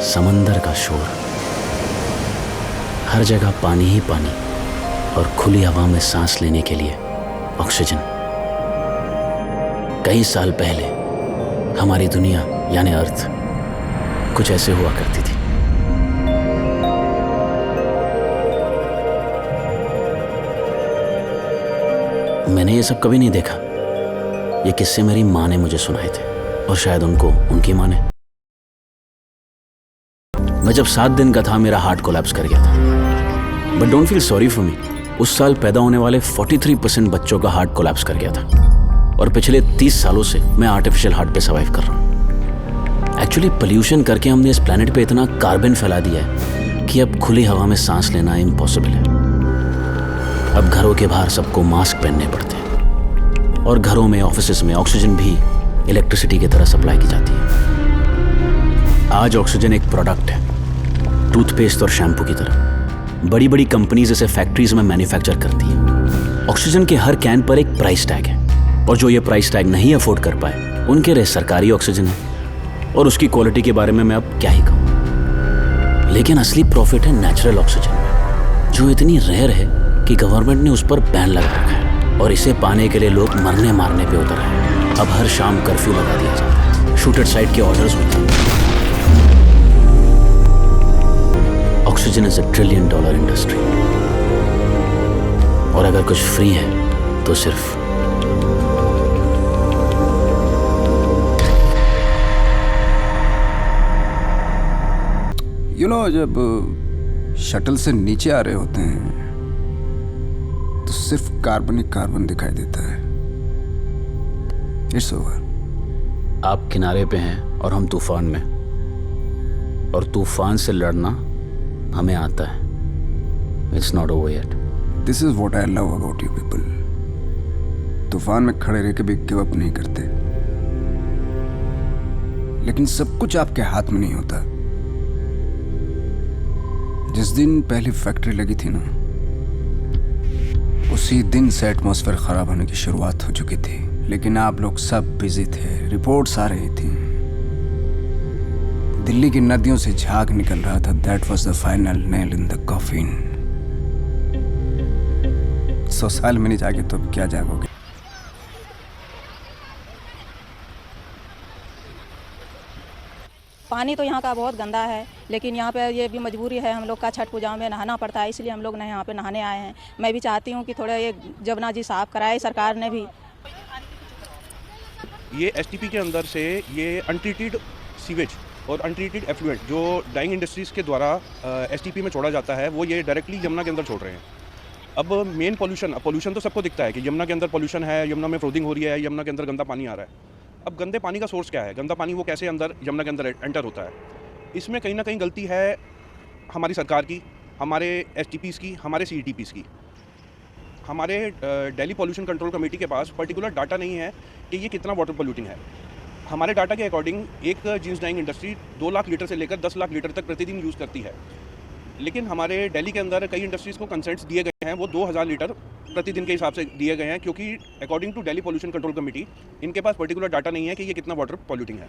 समंदर का शोर, हर जगह पानी ही पानी और खुली हवा में सांस लेने के लिए ऑक्सीजन। कई साल पहले हमारी दुनिया यानी अर्थ कुछ ऐसे हुआ करती थी। मैंने ये सब कभी नहीं देखा। ये किस्से मेरी माँ ने मुझे सुनाए थे और शायद उनको उनकी माँ ने। मैं जब 7 दिन का था मेरा हार्ट कोलैप्स कर गया था। But don't feel sorry for me. उस साल पैदा होने वाले 43% बच्चों का हार्ट कोलैप्स कर गया था और पिछले 30 सालों से मैं आर्टिफिशियल हार्ट पे सर्वाइव कर रहा हूँ। एक्चुअली पोल्यूशन करके हमने इस प्लेनेट पे इतना कार्बन फैला दिया है कि अब खुली हवा में सांस लेना इम्पॉसिबल है। अब घरों के बाहर सबको मास्क पहनने पड़ते हैं और घरों में ऑफिसेस में ऑक्सीजन भी इलेक्ट्रिसिटी की तरह सप्लाई की जाती है। आज ऑक्सीजन एक प्रोडक्ट है, टूथपेस्ट और शैम्पू की तरह। बड़ी बड़ी कंपनीज इसे फैक्ट्रीज में मैन्युफैक्चर करती है। ऑक्सीजन के हर कैन पर एक प्राइस टैग है और जो ये प्राइस टैग नहीं अफोर्ड कर पाए उनके लिए सरकारी ऑक्सीजन है और उसकी क्वालिटी के बारे में मैं अब क्या ही कहूँ। लेकिन असली प्रॉफिट है नेचुरल ऑक्सीजन में, जो इतनी रेयर है कि गवर्नमेंट ने उस पर बैन लगा रखा है और इसे पाने के लिए लोग मरने मारने पे उतर रहे हैं। अब हर शाम कर्फ्यू लगा दिया जाता है, शूटेड साइड के ऑर्डर्स होते हैं। ऑक्सीजन इज $1 ट्रिलियन इंडस्ट्री और अगर कुछ फ्री है तो सिर्फ जब शटल से नीचे आ रहे होते हैं तो सिर्फ कार्बन ही कार्बन दिखाई देता है। It's over. आप किनारे पे हैं और हम तूफान में, और तूफान से लड़ना हमें आता है। It's not over yet. This is what I love about you people. तूफान में खड़े रह के भी गिव अप नहीं करते, लेकिन सब कुछ आपके हाथ में नहीं होता। जिस दिन पहली फैक्ट्री लगी थी ना, उसी दिन से एटमॉस्फेयर खराब होने की शुरुआत हो चुकी थी। लेकिन आप लोग सब बिजी थे, रिपोर्ट्स आ रही थी, दिल्ली की नदियों से झाग निकल रहा था। That was the final nail in the coffin. 100 साल में नहीं जागे तो क्या जागोगे। पानी तो यहाँ का बहुत गंदा है, लेकिन यहाँ पे ये भी मजबूरी है, हम लोग का छठ पूजा में नहाना पड़ता है, इसलिए हम लोग यहाँ पे नहाने आए हैं। मैं भी चाहती हूँ कि थोड़ा ये जमुना जी साफ कराए सरकार ने भी। ये एसटीपी के अंदर से ये अनट्रीटेड सीवेज और अनट्रीटेड एफ्लुएंट जो डाइंग इंडस्ट्रीज़ के द्वारा एसटीपी में छोड़ा जाता है, वो ये डायरेक्टली यमुना के अंदर छोड़ रहे हैं। अब मेन पोल्यूशन तो सबको दिखता है कि यमुना के अंदर पोल्यूशन है, यमुना में फ्रोदिंग हो रही है, यमुना के अंदर गंदा पानी आ रहा है। अब गंदे पानी का सोर्स क्या है, गंदा पानी वो कैसे अंदर यमुना के अंदर एंटर होता है। इसमें कहीं ना कहीं गलती है हमारी सरकार की, हमारे एसटीपीज़ की, हमारे सीईटीपीज़ की। हमारे दिल्ली पॉल्यूशन कंट्रोल कमेटी के पास पर्टिकुलर डाटा नहीं है कि ये कितना वाटर पोल्यूटिंग है। हमारे डाटा के अकॉर्डिंग एक jeans dyeing industry 2 lakh litre से लेकर 10 लाख लीटर तक प्रतिदिन यूज़ करती है। लेकिन हमारे दिल्ली के अंदर कई इंडस्ट्रीज़ को कंसेंट्स दिए गए हैं, वो 2000 लीटर प्रतिदिन के हिसाब से दिए गए हैं, क्योंकि according to Delhi pollution control committee इनके पास पर्टिकुलर डाटा नहीं है कि ये कितना वाटर पॉल्यूटिंग है।